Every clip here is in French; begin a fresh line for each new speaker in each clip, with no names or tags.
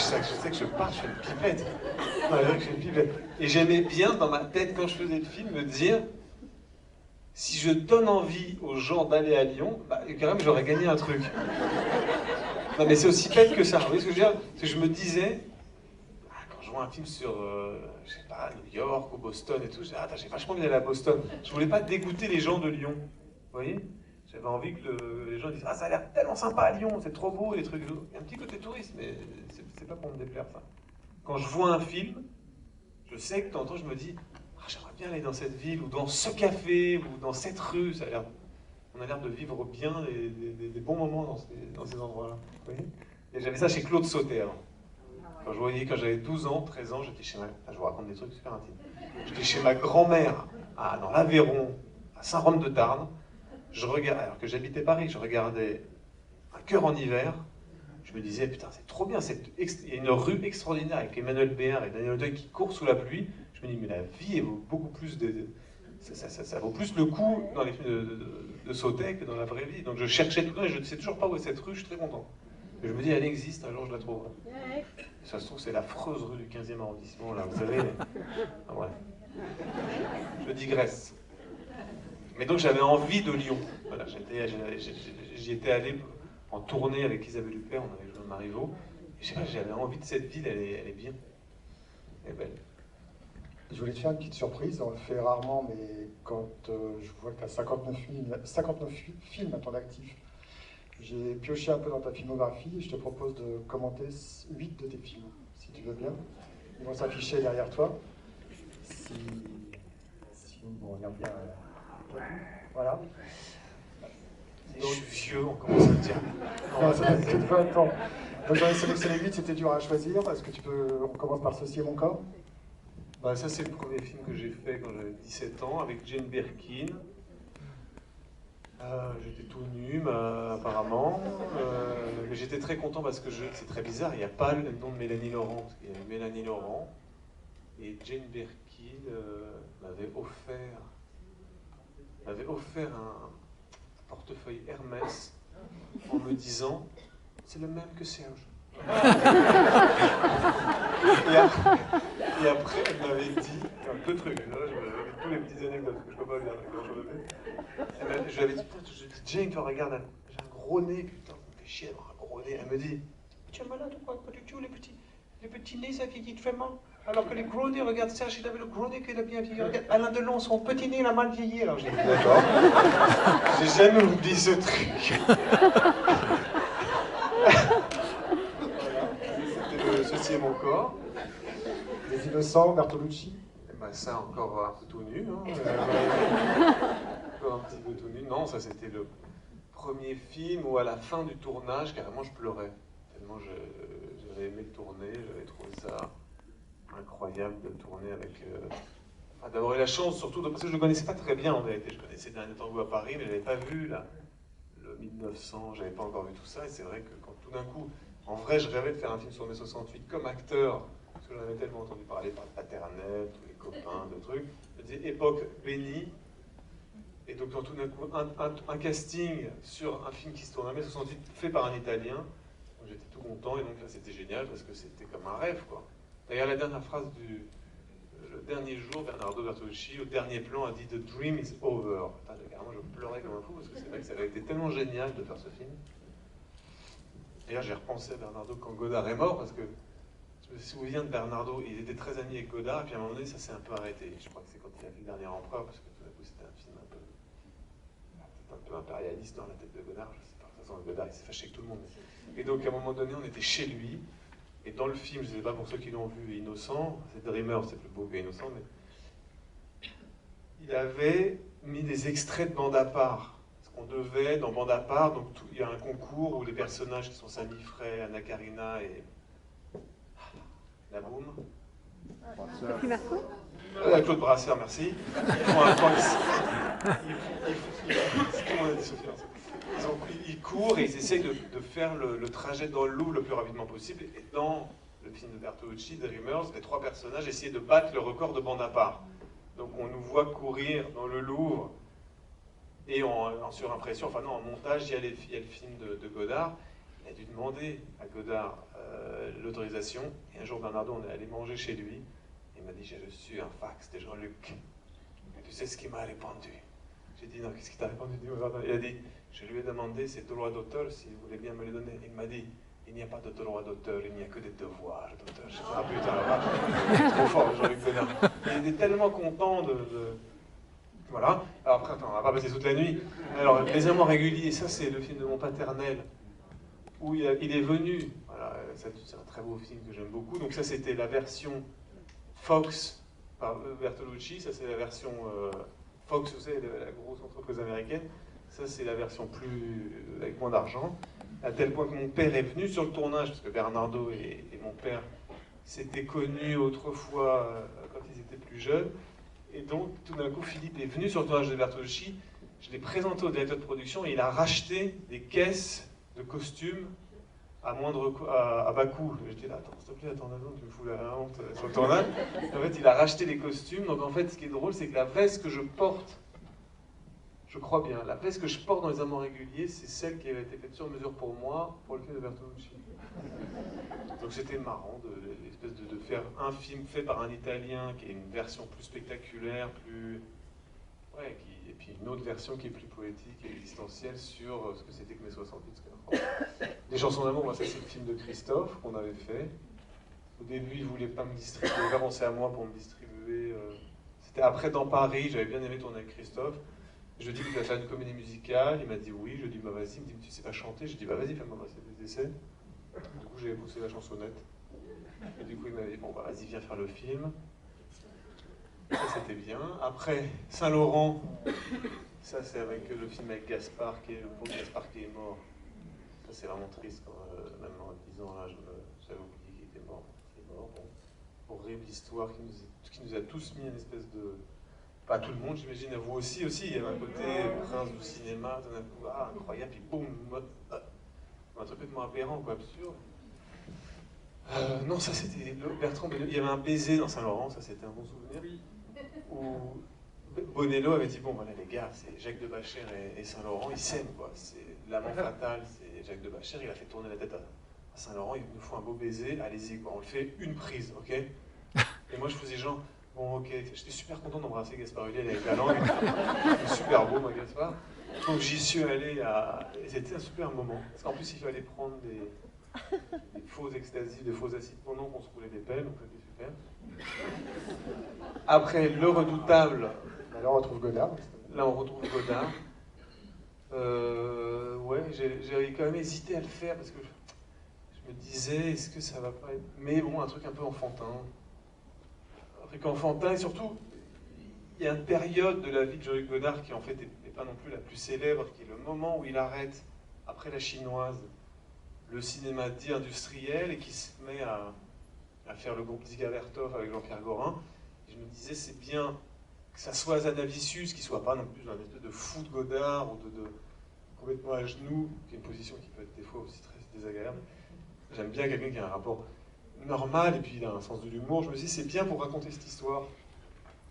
sais que je parle, je suis une pipette. Non, je suis une pipette. Et j'aimais bien, dans ma tête, quand je faisais le film, me dire, si je donne envie aux gens d'aller à Lyon, bah, quand même, j'aurais gagné un truc. Non, mais c'est aussi bête que ça. Vous voyez ce que je veux dire? Parce que je me disais, quand je vois un film sur, je sais pas, New York ou Boston et tout, je disais, ah, j'ai vachement envie d'aller à Boston. Je voulais pas dégoûter les gens de Lyon. Vous voyez? J'avais envie que les gens disent, ah, ça a l'air tellement sympa à Lyon, c'est trop beau, les trucs. Il y a un petit côté touriste, mais c'est pas pour me déplaire, ça. Quand je vois un film, je sais que de temps en temps, je me dis, ah, j'aimerais bien aller dans cette ville, ou dans ce café, ou dans cette rue. On a l'air de vivre bien des bons moments dans ces endroits-là. Vous voyez? Et j'avais ça chez Claude Sauter. Quand j'avais 12 ans, 13 ans, j'étais chez je vous raconte des trucs super intimes. J'étais chez ma grand-mère, dans l'Aveyron, à Saint-Rome-de-Tarn. Alors que j'habitais Paris, je regardais Un cœur en hiver. Je me disais, putain, c'est trop bien. Il y a une rue extraordinaire avec Emmanuel Béard et Daniel Auteuil qui courent sous la pluie. Je me dis, mais la vie, elle vaut beaucoup plus ça vaut plus le coup dans les films de Sautet que dans la vraie vie. Donc je cherchais tout le temps et je ne sais toujours pas où est cette rue, je suis très content. Et je me dis, elle existe, un jour je la trouverai. Et ça se trouve, c'est l'affreuse rue du 15e arrondissement, là, vous savez. Ah, ouais. Je digresse. Mais donc j'avais envie de Lyon. Voilà, j'y étais allé en tournée avec Isabelle Huppert, on avait joué à Marivaux. Et je sais pas, j'avais envie de cette ville, elle est bien. Elle est belle.
Je voulais te faire une petite surprise, on le fait rarement, mais quand je vois que tu as 59 films à ton actif, j'ai pioché un peu dans ta filmographie et je te propose de commenter 8 de tes films, si tu veux bien. Ils vont s'afficher derrière toi. Si on regarde bien. Voilà.
Donc, je suis vieux, on commence à le dire.
Non, ça fait 20 ans. Donc j'en ai sélectionné 8, c'était dur à choisir. Est-ce que on commence par Ceci est mon corps?
Bah, ça, c'est le premier film que j'ai fait quand j'avais 17 ans, avec Jane Birkin. J'étais tout nu, apparemment. Mais j'étais très content parce que c'est très bizarre, il n'y a pas le nom de Mélanie Laurent. Il y avait Mélanie Laurent. Et Jane Birkin m'avait offert un portefeuille Hermès en me disant « c'est le même que Serge ». Et après, elle m'avait dit, deux trucs, là, je m'avais tous les petites anecdotes que je peux pas dire, je lui avais dit, putain, Jane, toi, regarde, j'ai un gros nez, putain, ça me fait chier d'avoir un gros nez. Elle me dit, tu es malade ou quoi? Pas du tout, les petits nez, ça vieillit très mal. Alors que les gros nez, regarde Serge, il avait le gros nez qu'il a bien vieilli. Regarde, Alain Delon, son petit nez, il a mal vieilli. Alors j'ai dit, d'accord. J'ai jamais oublié ce truc. Ceci est mon corps.
Les Innocents, Bertolucci.
Et ben ça, encore un peu tout nu. Hein. Encore un petit peu tout nu. Non, ça c'était le premier film où à la fin du tournage, carrément, je pleurais. Tellement j'avais aimé le tourner, j'avais trouvé ça incroyable de tourner avec... d'avoir eu la chance, surtout, parce que je ne le connaissais pas très bien en vérité. Je connaissais Dernier Tango à Paris, mais je n'avais pas vu le 1900, je n'avais pas encore vu tout ça. Et c'est vrai que quand tout d'un coup... En vrai, je rêvais de faire un film sur mai 68 comme acteur, parce que j'en avais tellement entendu parler par le paternel, tous les copains, de trucs. Je disais époque bénie. Et donc, tout d'un coup, un casting sur un film qui se tourne en mai 68 fait par un Italien. J'étais tout content, et donc là, c'était génial, parce que c'était comme un rêve, quoi. D'ailleurs, la dernière phrase le dernier jour, Bernardo Bertolucci, au dernier plan, a dit « The dream is over ». Carrément, je pleurais comme un fou, parce que c'est vrai que ça avait été tellement génial de faire ce film. D'ailleurs, j'ai repensé à Bernardo quand Godard est mort, parce que je me souviens de Bernardo, il était très ami avec Godard, et puis à un moment donné, ça s'est un peu arrêté. Je crois que c'est quand il a fait Le Dernier Empereur, parce que tout d'un coup, c'était un film un peu impérialiste dans la tête de Godard. Je sais pas, de toute façon, Godard, il s'est fâché avec tout le monde. Et donc, à un moment donné, on était chez lui, et dans le film, je ne sais pas pour ceux qui l'ont vu, Innocent, c'est Dreamer, c'est plus beau que Innocent, mais il avait mis des extraits de bande à part. On devait, dans bande à part, donc il y a un concours où les personnages qui sont Samy Frey, Anna Karina et Naboum.
Sophie Marceau
Claude Brasseur, merci. Ils courent et ils essayent de faire le trajet dans le Louvre le plus rapidement possible. Et dans le film de Bertolucci, Dreamers, les trois personnages essayaient de battre le record de bande à part. Donc on nous voit courir dans le Louvre. Et en surimpression, enfin non, en montage, il y a le film de Godard. il a dû demander à Godard l'autorisation. Et un jour, Bernardo, on est allé manger chez lui. Il m'a dit, j'ai reçu un fax de Jean-Luc. Et tu sais ce qu'il m'a répondu? J'ai dit, non, qu'est-ce qu'il t'a répondu? Il a dit, je lui ai demandé ses droits d'auteur, s'il voulait bien me les donner. Il m'a dit, il n'y a pas de droits d'auteur, il n'y a que des devoirs d'auteur. J'ai dit, ah putain, c'est trop fort, Jean-Luc Godard. Il était tellement content de... Voilà. Alors après, attends, on va pas passer toute la nuit. Alors, Les Amants réguliers, ça c'est le film de mon paternel, où il est venu. Voilà, c'est un très beau film que j'aime beaucoup. Donc ça c'était la version Fox par Bertolucci, ça c'est la version Fox, vous savez, la grosse entreprise américaine. Ça c'est la version avec moins d'argent. À tel point que mon père est venu sur le tournage, parce que Bernardo et mon père s'étaient connus autrefois quand ils étaient plus jeunes. Et donc, tout d'un coup, Philippe est venu sur le tournage de Bertolucci. Je l'ai présenté au directeur de production et il a racheté des caisses de costumes à bas coût. J'étais là, attends, s'il te plaît, attends, tu me fous la honte sur le tournage. En fait, il a racheté les costumes. Donc, en fait, ce qui est drôle, c'est que la veste que je porte, je crois bien, la veste que je porte dans Les Amants réguliers, c'est celle qui avait été faite sur mesure pour moi pour le film de Bertolucci. Donc c'était marrant de faire un film fait par un Italien qui est une version plus spectaculaire, ouais, et puis une autre version qui est plus poétique et existentielle sur ce que c'était que mai 68. Les chansons d'amour, moi, ça c'est le film de Christophe qu'on avait fait. Au début, il ne voulait pas me distribuer, il avait pensé à moi pour me distribuer. C'était après Dans Paris, j'avais bien aimé tourner avec Christophe. Je lui ai dit qu'il allait faire une comédie musicale, il m'a dit oui, je lui ai dit bah vas-y, il me dit tu sais pas chanter, je lui ai dit bah vas-y, fais-moi passer des essais. Du coup, j'avais poussé la chansonnette. Et du coup, il m'avait dit, bon, bah, vas-y, viens faire le film. Ça, c'était bien. Après, Saint-Laurent, ça, c'est avec le film avec Gaspard, le pauvre Gaspard qui est mort. Ça, c'est vraiment triste. Quand, même en 10 ans, là, j'avais oublié qu'il était mort. Il est mort. Bon, horrible histoire qui nous a tous mis une espèce de... Pas tout le monde, j'imagine, à vous aussi. Il y avait un côté prince du cinéma, tout d'un coup, ah, incroyable, puis boum, un truc complètement aberrant, quoi, absurde. Non, ça c'était Bertrand Bonello. Il y avait un baiser dans Saint-Laurent, ça c'était un bon souvenir. Où Bonello avait dit bon, voilà les gars, c'est Jacques de Bacher et Saint-Laurent, ils s'aiment, quoi. C'est l'amant fatal, c'est Jacques de Bacher, il a fait tourner la tête à Saint-Laurent, il nous faut un beau baiser, allez-y, quoi. On le fait une prise, ok? Et moi je faisais genre, bon, ok, j'étais super content d'embrasser Gaspard Ulliel avec la langue. C'était super beau, moi, Gaspard. Donc j'y suis allé et c'était un super moment. Parce qu'en plus, il fallait prendre des faux extasies, des faux acides pendant qu'on se roulait des pelles, donc c'était super. Après, Le Redoutable.
Là, on retrouve Godard.
Là, on retrouve Godard. Ouais, j'ai quand même hésité à le faire parce que je me disais, est-ce que ça va pas être... Mais bon, un truc un peu enfantin. Un truc enfantin, et surtout, il y a une période de la vie de Jean-Luc Godard qui en fait n'est pas non plus la plus célèbre, qui est le moment où il arrête, après La Chinoise, le cinéma dit industriel et qui se met à faire le groupe Dziga Vertov avec Jean-Pierre Gorin. Et je me disais, c'est bien que ça soit Zanavicius, qui soit pas non plus un espèce de fou de Godard ou de complètement à genoux, qui est une position qui peut être des fois aussi très désagréable. J'aime bien quelqu'un qui a un rapport normal et puis il a un sens de l'humour. Je me dis, c'est bien pour raconter cette histoire.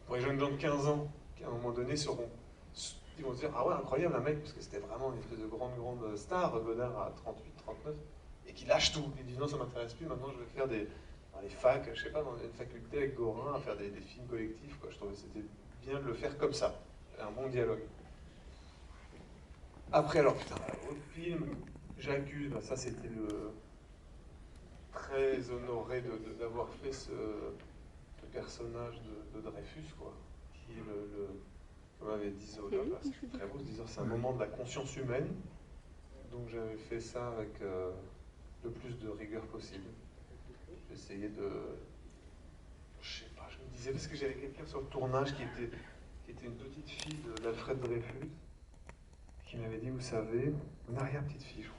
Pour les jeunes gens de 15 ans, qui à un moment donné ils vont se dire, ah ouais, incroyable un mec, parce que c'était vraiment une espèce de grande star, Godard à 38, 39, et qui lâche tout. Il dit, non, ça m'intéresse plus, maintenant je vais faire dans les facs, je sais pas, dans une faculté avec Gorin, à faire des films collectifs, quoi. Je trouvais que c'était bien de le faire comme ça. Un bon dialogue. Après, alors, putain, autre film, J'accuse, ça c'était très honoré d'avoir fait ce personnage de Dreyfus, quoi, qui est comme avait dit Zola, c'est très beau de dire c'est un moment de la conscience humaine. Donc j'avais fait ça avec le plus de rigueur possible. J'essayais je sais pas, je me disais, parce que j'avais quelqu'un sur le tournage qui était une petite fille d'Alfred Dreyfus, qui m'avait dit, vous savez, une arrière-petite-fille, je crois.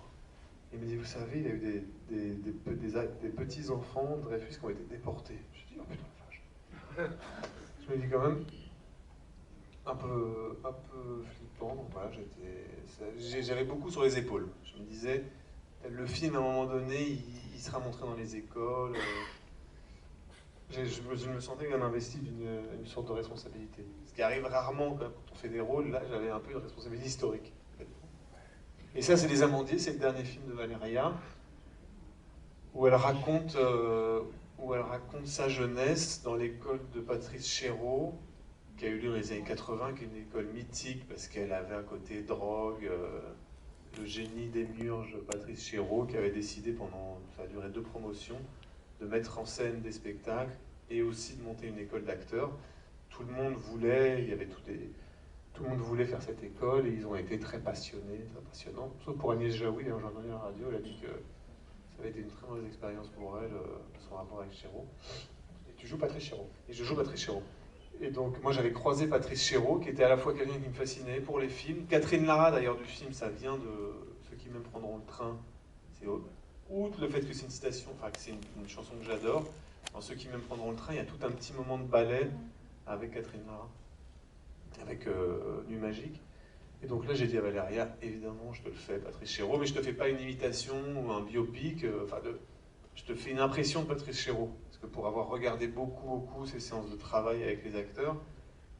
Il m'a dit, vous savez, il y a eu des petits-enfants de Dreyfus qui ont été déportés. Je me suis dit, oh putain la vache. Je me dis quand même, un peu flippant, donc voilà, j'avais beaucoup sur les épaules. Je me disais, le film à un moment donné, il sera montré dans les écoles. Je me sentais quand même investi d'une sorte de responsabilité. Ce qui arrive rarement quand on fait des rôles, là j'avais un peu une responsabilité historique. Et ça, c'est Les Amandiers, c'est le dernier film de Valéria, où elle raconte sa jeunesse dans l'école de Patrice Chéreau, qui a eu lieu dans les années 80, qui est une école mythique parce qu'elle avait un côté drogue, le génie des murges, Patrice Chéreau, qui avait décidé pendant, ça a duré 2 promotions, de mettre en scène des spectacles et aussi de monter une école d'acteurs. Tout le monde voulait, il y avait tout le monde voulait faire cette école et ils ont été très passionnés, très passionnants. Sauf pour Agnès Jaoui, j'ai entendu à la radio, elle a dit que ça avait été une très mauvaise expérience pour elle, son rapport avec Chéreau.
Et tu joues Patrice Chéreau.
Et je joue Patrice Chéreau. Et donc, moi, j'avais croisé Patrice Chéreau, qui était à la fois quelqu'un qui me fascinait pour les films. Catherine Lara, d'ailleurs, du film, ça vient de Ceux qui m'aiment prendront le train. C'est outre le fait que c'est une citation, enfin, que c'est une chanson que j'adore. Dans Ceux qui m'aiment prendront le train, il y a tout un petit moment de ballet avec Catherine Lara, avec Nuit Magique. Et donc là, j'ai dit à Valéria, évidemment, je te le fais, Patrice Chéreau, mais je te fais pas une imitation ou un biopic, je te fais une impression de Patrice Chéreau. Parce que pour avoir regardé beaucoup ces séances de travail avec les acteurs,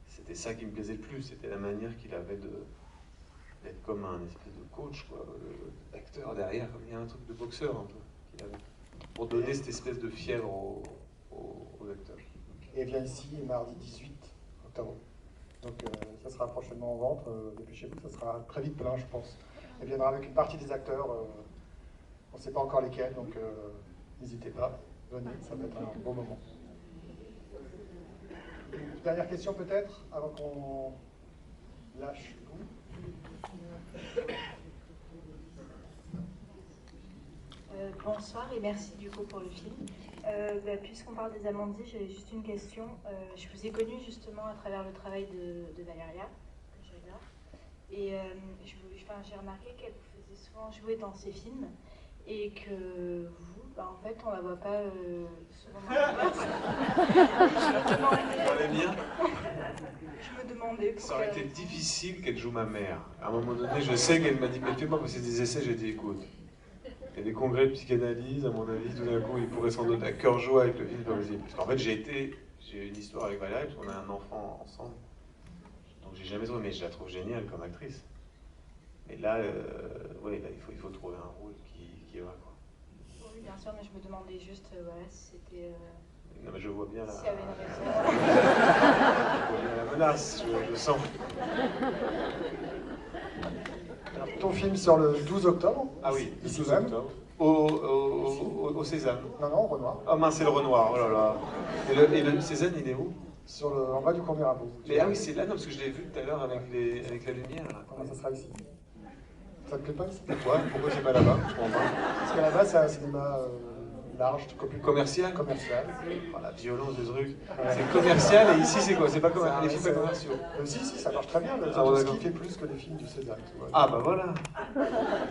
c'était ça qui me plaisait le plus, c'était la manière qu'il avait d'être comme un espèce de coach, quoi, d'acteur derrière, comme il y a un truc de boxeur un peu, qu'il avait, pour donner cette espèce de fièvre aux acteurs.
Et elle vient ici mardi 18 octobre. Donc ça sera prochainement en vente, dépêchez-vous, ça sera très vite plein, je pense. Elle viendra avec une partie des acteurs, on ne sait pas encore lesquels, donc n'hésitez pas, venez, ça va être un bon moment. Dernière question peut-être, avant qu'on lâche tout.
Bonsoir et merci du coup pour le film. Puisqu'on parle des Amandiers, j'avais juste une question. Je vous ai connu justement à travers le travail de Valéria, que je regarde. Et j'ai remarqué qu'elle vous faisait souvent jouer dans ses films et que vous, en fait, on la voit pas souvent dans
les miens.
Je me demandais.
Ça aurait été difficile qu'elle joue ma mère. À un moment donné, je sais qu'elle m'a dit, mais fais-moi passer des essais, j'ai dit, écoute. Il y a des congrès de psychanalyse, à mon avis, tout d'un coup, il pourrait s'en donner à cœur joie avec le film comme possible. Parce qu'en fait, j'ai une histoire avec Valérie, parce qu'on a un enfant ensemble. Donc j'ai jamais trouvé, mais je la trouve géniale comme actrice. Mais là, il faut trouver un rôle qui va, quoi.
Oui, bien sûr, mais je me demandais juste, si c'était...
Non, mais je vois bien la...
S'il y avait une raison.
Je vois bien la menace, je sens.
Alors, ton film sort le 12 octobre.
Ah oui, le
ici
12
même.
octobre. Au Cézanne.
Non, Renoir.
Ah mince, c'est le Renoir, oh là là. Et le Cézanne, il est où?
En bas du courrier à
Mais ah oui, c'est là, non, parce que je l'ai vu tout à l'heure avec la lumière. Là.
Ça sera ici. Ça te plaît pas ici?
Pourquoi c'est pas là-bas? Je comprends pas.
Parce qu'à la base, c'est un cinéma large,
commercial. Oh, la violence de ce truc.
Ouais.
C'est commercial et ici c'est quoi? C'est pas commercial. Les films pas commerciaux.
Si, ça marche très bien. Le Zotowski fait plus que les films du César.
Ah bah voilà.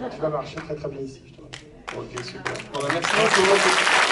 Tu vas marcher très bien ici, je te dis.
Ok, super. Bon, bah, merci beaucoup.